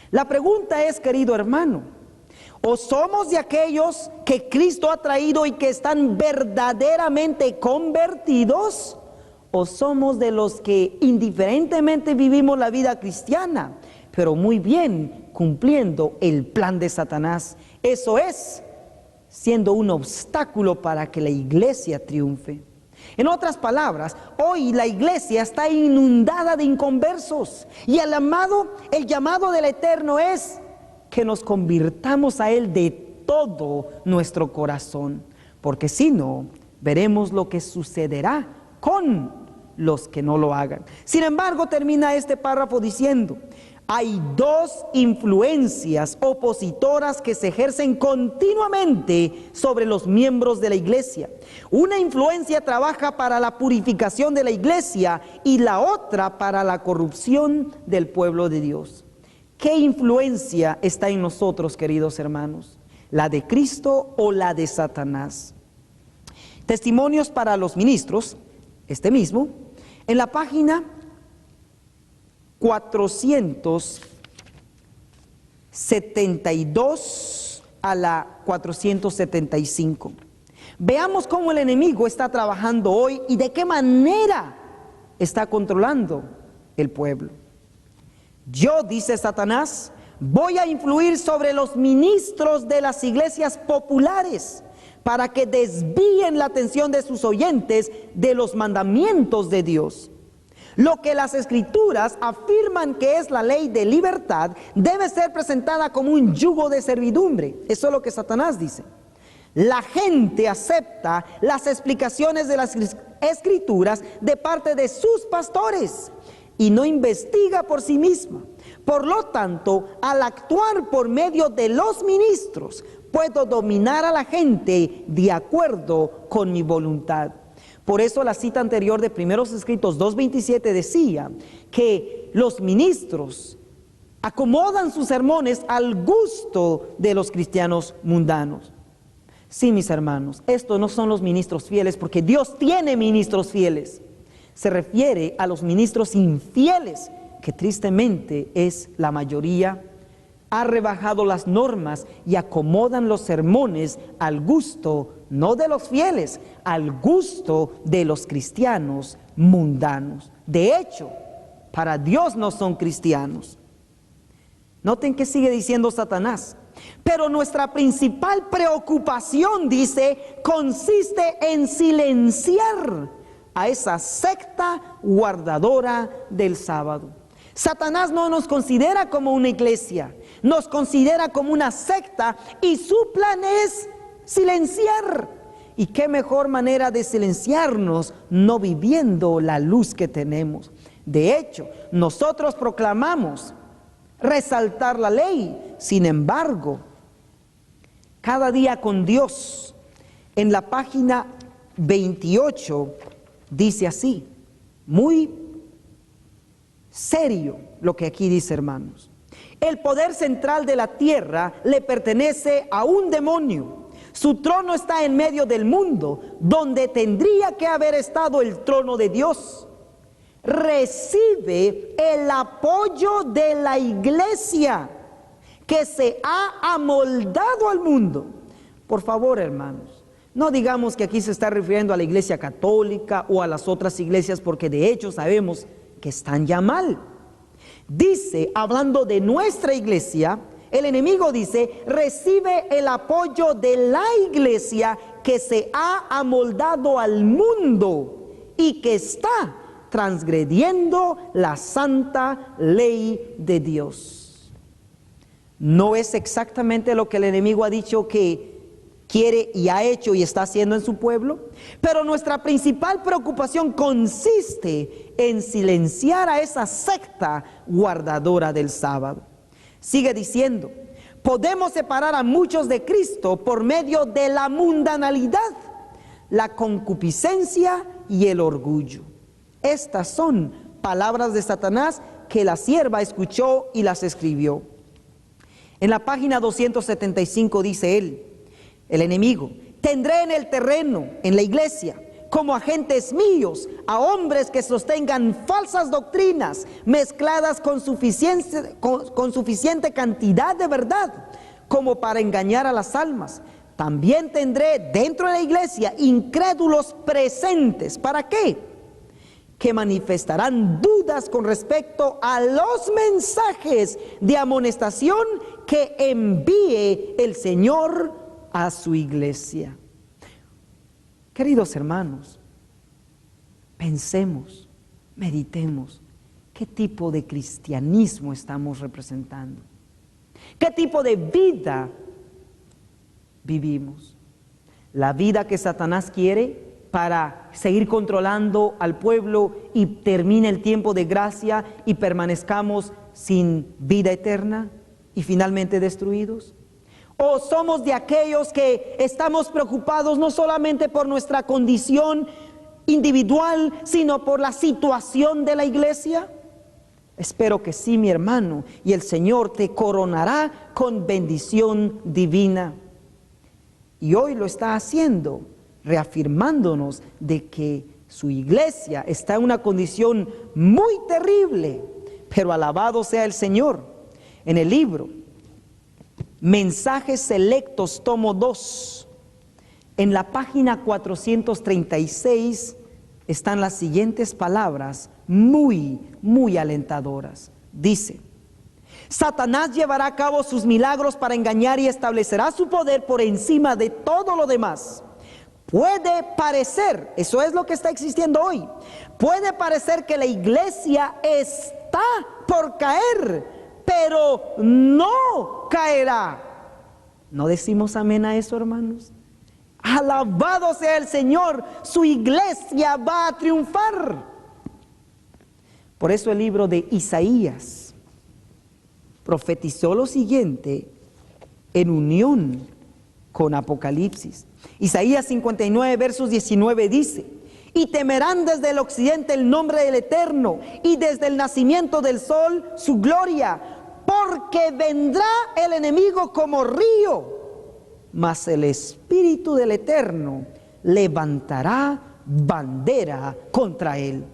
La pregunta es, querido hermano, ¿o somos de aquellos que Cristo ha traído y que están verdaderamente convertidos? ¿O somos de los que indiferentemente vivimos la vida cristiana, pero muy bien cumpliendo el plan de Satanás? Eso es, siendo un obstáculo para que la iglesia triunfe. En otras palabras, hoy la iglesia está inundada de inconversos y el llamado del Eterno es que nos convirtamos a Él de todo nuestro corazón, porque si no, veremos lo que sucederá con los que no lo hagan. Sin embargo, termina este párrafo diciendo: hay dos influencias opositoras que se ejercen continuamente sobre los miembros de la iglesia. Una influencia trabaja para la purificación de la iglesia y la otra para la corrupción del pueblo de Dios. ¿Qué influencia está en nosotros, queridos hermanos? ¿La de Cristo o la de Satanás? Testimonios para los Ministros, este mismo, en la página 472 a la 475. Veamos cómo el enemigo está trabajando hoy y de qué manera está controlando el pueblo. Yo, dice Satanás, voy a influir sobre los ministros de las iglesias populares para que desvíen la atención de sus oyentes de los mandamientos de Dios. Lo que las escrituras afirman que es la ley de libertad debe ser presentada como un yugo de servidumbre. Eso es lo que Satanás dice. La gente acepta las explicaciones de las escrituras de parte de sus pastores y no investiga por sí misma. Por lo tanto, al actuar por medio de los ministros, puedo dominar a la gente de acuerdo con mi voluntad. Por eso la cita anterior de Primeros Escritos 2:27 decía que los ministros acomodan sus sermones al gusto de los cristianos mundanos. Sí, mis hermanos, estos no son los ministros fieles, porque Dios tiene ministros fieles. Se refiere a los ministros infieles, que tristemente es la mayoría. Ha rebajado las normas y acomodan los sermones al gusto, no de los fieles, al gusto de los cristianos mundanos. De hecho, para Dios no son cristianos. Noten que sigue diciendo Satanás. Pero nuestra principal preocupación, dice, consiste en silenciar a esa secta guardadora del sábado. Satanás no nos considera como una iglesia, nos considera como una secta, y su plan es silenciar. ¿Y qué mejor manera de silenciarnos no viviendo la luz que tenemos? De hecho, nosotros proclamamos resaltar la ley. Sin embargo, Cada día con Dios, en la página 28, dice así, muy serio lo que aquí dice, hermanos. El poder central de la tierra le pertenece a un demonio. Su trono está en medio del mundo, donde tendría que haber estado el trono de Dios. Recibe el apoyo de la iglesia que se ha amoldado al mundo. Por favor, hermanos, no digamos que aquí se está refiriendo a la iglesia católica o a las otras iglesias, porque de hecho sabemos que están ya mal. Dice, hablando de nuestra iglesia, el enemigo dice, recibe el apoyo de la iglesia que se ha amoldado al mundo y que está transgrediendo la santa ley de Dios. No es exactamente lo que el enemigo ha dicho que quiere y ha hecho y está haciendo en su pueblo, pero nuestra principal preocupación consiste en silenciar a esa secta guardadora del sábado. Sigue diciendo, podemos separar a muchos de Cristo por medio de la mundanalidad, la concupiscencia y el orgullo. Estas son palabras de Satanás que la sierva escuchó y las escribió. En la página 275 dice él, el enemigo, tendré en el terreno, en la iglesia, como agentes míos, a hombres que sostengan falsas doctrinas mezcladas con suficiente cantidad de verdad, como para engañar a las almas. También tendré dentro de la iglesia incrédulos presentes. ¿Para qué? Que manifestarán dudas con respecto a los mensajes de amonestación que envíe el Señor a su iglesia. Queridos hermanos, pensemos, meditemos, ¿qué tipo de cristianismo estamos representando? ¿Qué tipo de vida vivimos? ¿La vida que Satanás quiere para seguir controlando al pueblo y termine el tiempo de gracia y permanezcamos sin vida eterna y finalmente destruidos? ¿O somos de aquellos que estamos preocupados no solamente por nuestra condición individual, sino por la situación de la iglesia? Espero que sí, mi hermano, y el Señor te coronará con bendición divina. Y hoy lo está haciendo, reafirmándonos de que Su iglesia está en una condición muy terrible, pero alabado sea el Señor. En el libro Mensajes Selectos, tomo 2, en la página 436, están las siguientes palabras muy alentadoras. Dice: Satanás llevará a cabo sus milagros para engañar y establecerá su poder por encima de todo lo demás. Puede parecer, eso es lo que está existiendo hoy, puede parecer que la iglesia está por caer, pero no caerá. ¿No decimos amén a eso, hermanos? Alabado sea el Señor, su iglesia va a triunfar. Por eso el libro de Isaías profetizó lo siguiente en unión con Apocalipsis. Isaías 59 versos 19 dice: y temerán desde el occidente el nombre del Eterno, y desde el nacimiento del sol su gloria, porque vendrá el enemigo como río, mas el Espíritu del Eterno levantará bandera contra él.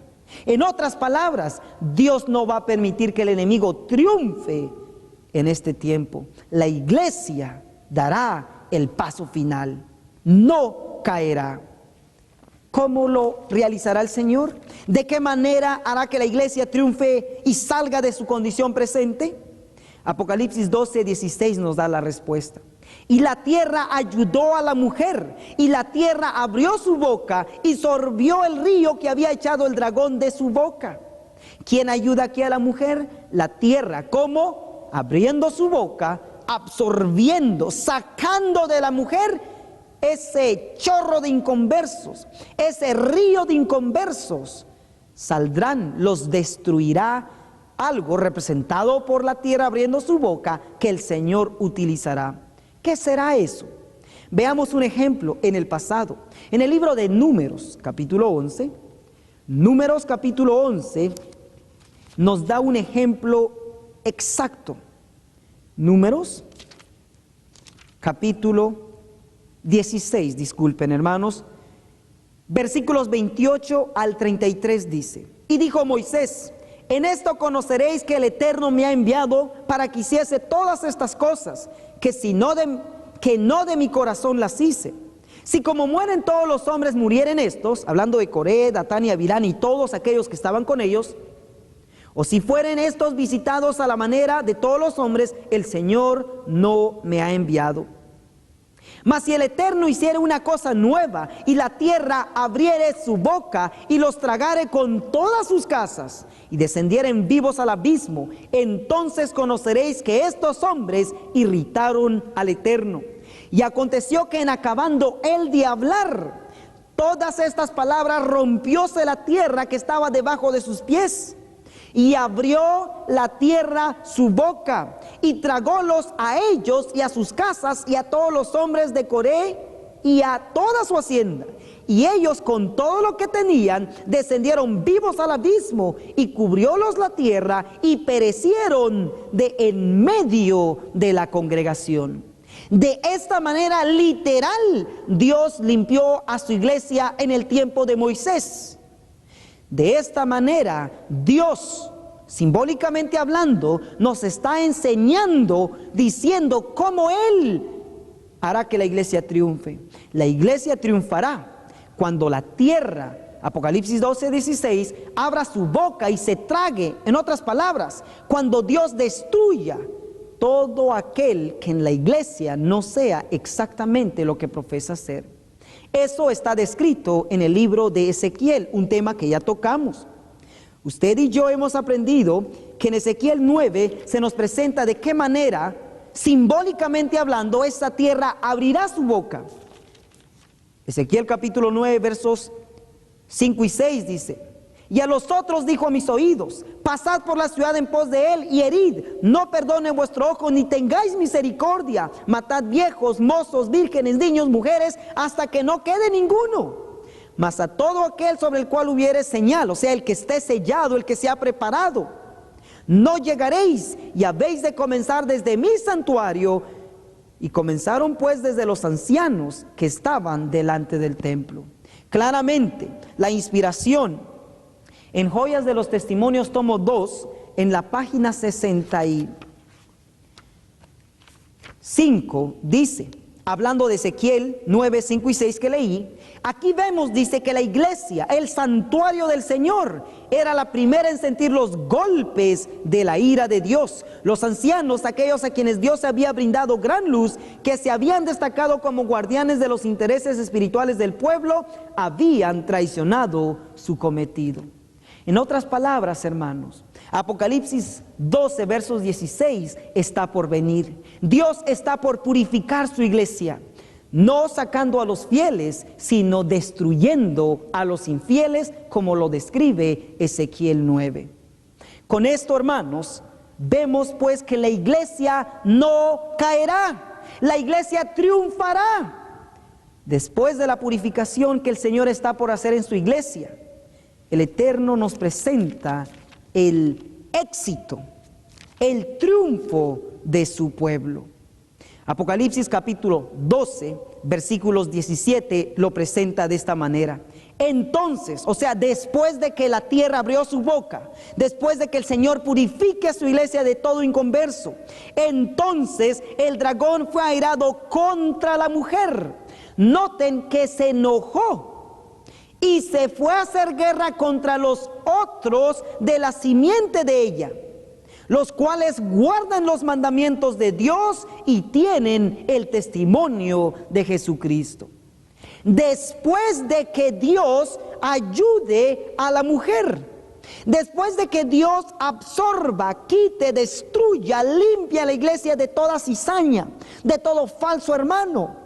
En otras palabras, Dios no va a permitir que el enemigo triunfe en este tiempo. La iglesia dará el paso final, no caerá. ¿Cómo lo realizará el Señor? ¿De qué manera hará que la iglesia triunfe y salga de su condición presente? Apocalipsis 12:16 nos da la respuesta. Y la tierra ayudó a la mujer, y la tierra abrió su boca y sorbió el río que había echado el dragón de su boca. ¿Quién ayuda aquí a la mujer? La tierra. ¿Cómo? Abriendo su boca, absorbiendo, sacando de la mujer ese chorro de inconversos, ese río de inconversos. Saldrán, los destruirá, algo representado por la tierra abriendo su boca que el Señor utilizará. ¿Qué será eso? Veamos un ejemplo en el pasado. En el libro de Números, capítulo 11, Números capítulo 11 nos da un ejemplo exacto. Números capítulo 16, disculpen hermanos, versículos 28 al 33 dice: y dijo Moisés: en esto conoceréis que el Eterno me ha enviado para que hiciese todas estas cosas, que no de mi corazón las hice. Si como mueren todos los hombres murieren estos, hablando de Coré, Datán y Avirán y todos aquellos que estaban con ellos, o si fueren estos visitados a la manera de todos los hombres, el Señor no me ha enviado. Mas si el Eterno hiciere una cosa nueva, y la tierra abriere su boca, y los tragare con todas sus casas, y descendieren vivos al abismo, entonces conoceréis que estos hombres irritaron al Eterno. Y aconteció que en acabando él de hablar todas estas palabras, rompióse la tierra que estaba debajo de sus pies, y abrió la tierra su boca, y tragólos a ellos y a sus casas y a todos los hombres de Coré y a toda su hacienda. Y ellos con todo lo que tenían descendieron vivos al abismo, y cubriólos la tierra, y perecieron de en medio de la congregación. De esta manera literal, Dios limpió a su iglesia en el tiempo de Moisés. De esta manera, Dios, simbólicamente hablando, nos está enseñando, diciendo cómo Él hará que la iglesia triunfe. La iglesia triunfará cuando la tierra, Apocalipsis 12:16, abra su boca y se trague. En otras palabras, cuando Dios destruya todo aquel que en la iglesia no sea exactamente lo que profesa ser. Eso está descrito en el libro de Ezequiel, un tema que ya tocamos. Usted y yo hemos aprendido que en Ezequiel 9 se nos presenta de qué manera, simbólicamente hablando, esa tierra abrirá su boca. Ezequiel capítulo 9 versos 5 y 6 dice: y a los otros dijo a mis oídos: pasad por la ciudad en pos de él y herid, no perdone vuestro ojo ni tengáis misericordia, matad viejos, mozos, vírgenes, niños, mujeres, hasta que no quede ninguno. Mas a todo aquel sobre el cual hubiere señal, o sea, el que esté sellado, el que se ha preparado, no llegaréis, y habéis de comenzar desde mi santuario. Y comenzaron pues desde los ancianos que estaban delante del templo. Claramente, la inspiración en Joyas de los Testimonios, tomo 2, en la página 65, dice, hablando de Ezequiel 9, 5 y 6 que leí, aquí vemos, dice, que la iglesia, el santuario del Señor, era la primera en sentir los golpes de la ira de Dios. Los ancianos, aquellos a quienes Dios había brindado gran luz, que se habían destacado como guardianes de los intereses espirituales del pueblo, habían traicionado su cometido. En otras palabras, hermanos, Apocalipsis 12, versos 16, está por venir. Dios está por purificar su iglesia, no sacando a los fieles, sino destruyendo a los infieles, como lo describe Ezequiel 9. Con esto, hermanos, vemos pues que la iglesia no caerá, la iglesia triunfará. Después de la purificación que el Señor está por hacer en su iglesia, el Eterno nos presenta el éxito, el triunfo de su pueblo. Apocalipsis capítulo 12, versículos 17, lo presenta de esta manera. Entonces, o sea, después de que la tierra abrió su boca, después de que el Señor purifique a su iglesia de todo inconverso, entonces el dragón fue airado contra la mujer. Noten que se enojó y se fue a hacer guerra contra los otros de la simiente de ella, los cuales guardan los mandamientos de Dios y tienen el testimonio de Jesucristo. Después de que Dios ayude a la mujer, después de que Dios absorba, quite, destruya, limpie a la iglesia de toda cizaña, de todo falso hermano,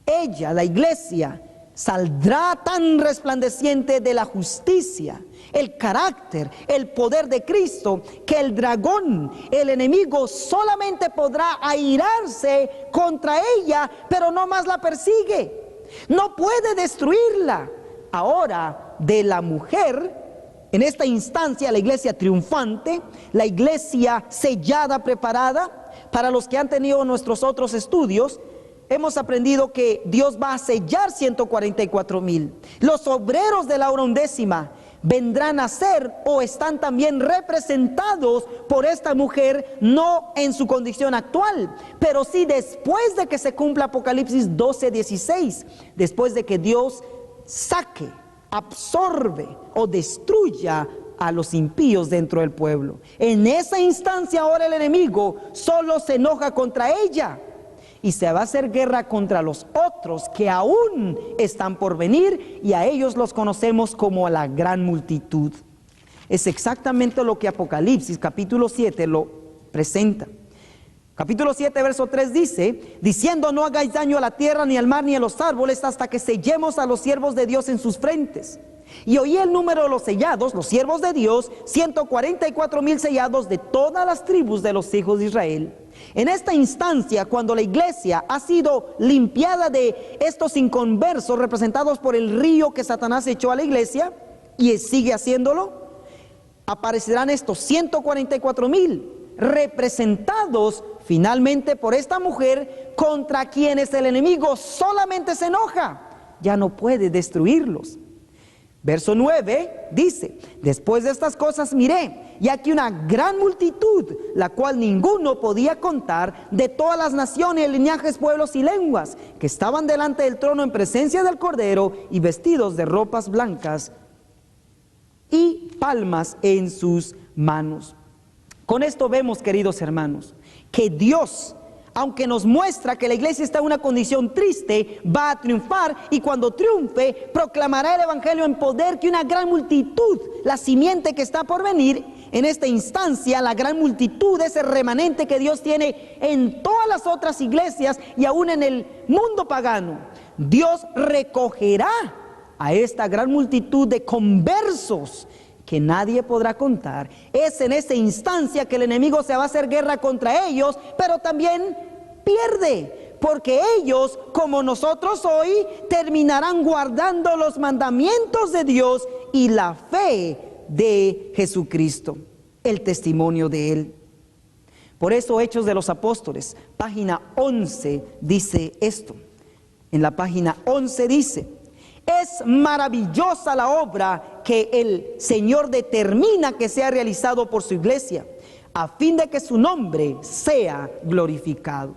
ella, la iglesia, saldrá tan resplandeciente de la justicia, el carácter, el poder de Cristo, que el dragón, el enemigo, solamente podrá airarse contra ella, pero no más la persigue. No puede destruirla. Ahora, de la mujer, en esta instancia, la iglesia triunfante, la iglesia sellada, preparada, para los que han tenido nuestros otros estudios, hemos aprendido que Dios va a sellar 144,000. Los obreros de la hora undécima vendrán a ser o están también representados por esta mujer, no en su condición actual, pero sí después de que se cumpla Apocalipsis 12, 16, después de que Dios saque, absorbe o destruya a los impíos dentro del pueblo. En esa instancia ahora el enemigo solo se enoja contra ella y se va a hacer guerra contra los otros que aún están por venir, y a ellos los conocemos como la gran multitud. Es exactamente lo que Apocalipsis capítulo 7 lo presenta. Capítulo 7, verso 3 dice, diciendo: no hagáis daño a la tierra, ni al mar, ni a los árboles, hasta que sellemos a los siervos de Dios en sus frentes. Y oí el número de los sellados, los siervos de Dios, 144,000 sellados de todas las tribus de los hijos de Israel. En esta instancia, cuando la iglesia ha sido limpiada de estos inconversos representados por el río que Satanás echó a la iglesia, y sigue haciéndolo, aparecerán estos 144,000 representados finalmente por esta mujer, contra quienes el enemigo solamente se enoja, ya no puede destruirlos. Verso 9 dice: después de estas cosas miré, y aquí una gran multitud, la cual ninguno podía contar, de todas las naciones, linajes, pueblos y lenguas, que estaban delante del trono en presencia del Cordero, y vestidos de ropas blancas y palmas en sus manos. Con esto vemos, queridos hermanos, que Dios, aunque nos muestra que la iglesia está en una condición triste, va a triunfar, y cuando triunfe proclamará el evangelio en poder, que una gran multitud, la simiente que está por venir, en esta instancia la gran multitud, ese remanente que Dios tiene en todas las otras iglesias y aún en el mundo pagano, Dios recogerá a esta gran multitud de conversos que nadie podrá contar. Es en esta instancia que el enemigo se va a hacer guerra contra ellos, pero también pierde, porque ellos, como nosotros hoy, terminarán guardando los mandamientos de Dios y la fe de Jesucristo, el testimonio de Él. Por eso Hechos de los Apóstoles, página 11, dice esto. En la página 11 dice: Es maravillosa la obra que el Señor determina que sea realizado por su iglesia, a fin de que su nombre sea glorificado.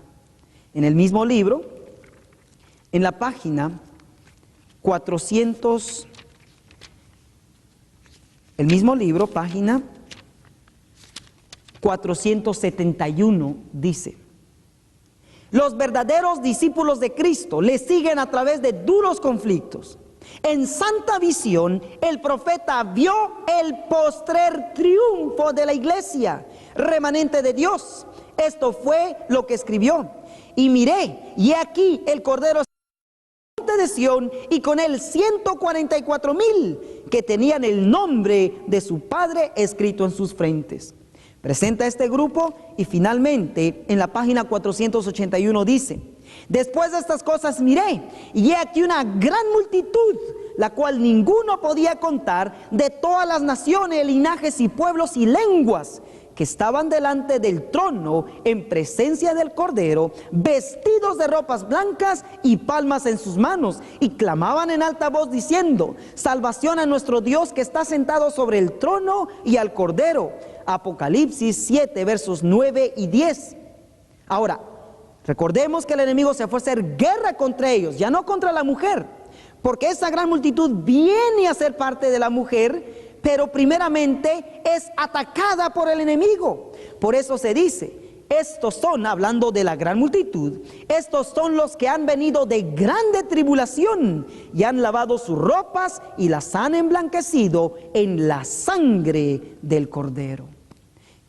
En el mismo libro, en la página 400, el mismo libro, página 471, dice: los verdaderos discípulos de Cristo le siguen a través de duros conflictos. En santa visión, el profeta vio el postrer triunfo de la iglesia, remanente de Dios. Esto fue lo que escribió: y miré, y he aquí el Cordero de Sión, y con él 144,000 que tenían el nombre de su Padre escrito en sus frentes. Presenta este grupo y finalmente en la página 481 dice: después de estas cosas miré, y he aquí una gran multitud, la cual ninguno podía contar, de todas las naciones, linajes y pueblos y lenguas, que estaban delante del trono en presencia del Cordero, vestidos de ropas blancas y palmas en sus manos, y clamaban en alta voz diciendo: salvación a nuestro Dios que está sentado sobre el trono y al Cordero. Apocalipsis 7, versos 9 y 10. Ahora, recordemos que el enemigo se fue a hacer guerra contra ellos, ya no contra la mujer, porque esa gran multitud viene a ser parte de la mujer, pero primeramente es atacada por el enemigo. Por eso se dice: estos son, hablando de la gran multitud, estos son los que han venido de grande tribulación y han lavado sus ropas y las han emblanquecido en la sangre del Cordero.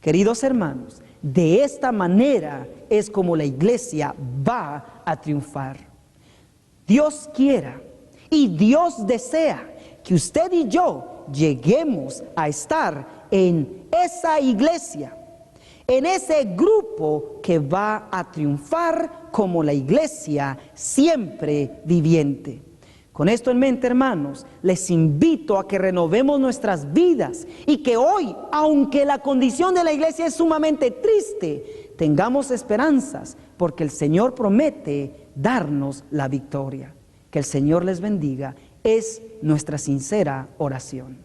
Queridos hermanos, de esta manera es como la iglesia va a triunfar. Dios quiera y Dios desea que usted y yo lleguemos a estar en esa iglesia, en ese grupo que va a triunfar como la iglesia siempre viviente. Con esto en mente, hermanos, les invito a que renovemos nuestras vidas y que hoy, aunque la condición de la iglesia es sumamente triste, tengamos esperanzas, porque el Señor promete darnos la victoria. Que el Señor les bendiga, es nuestra sincera oración.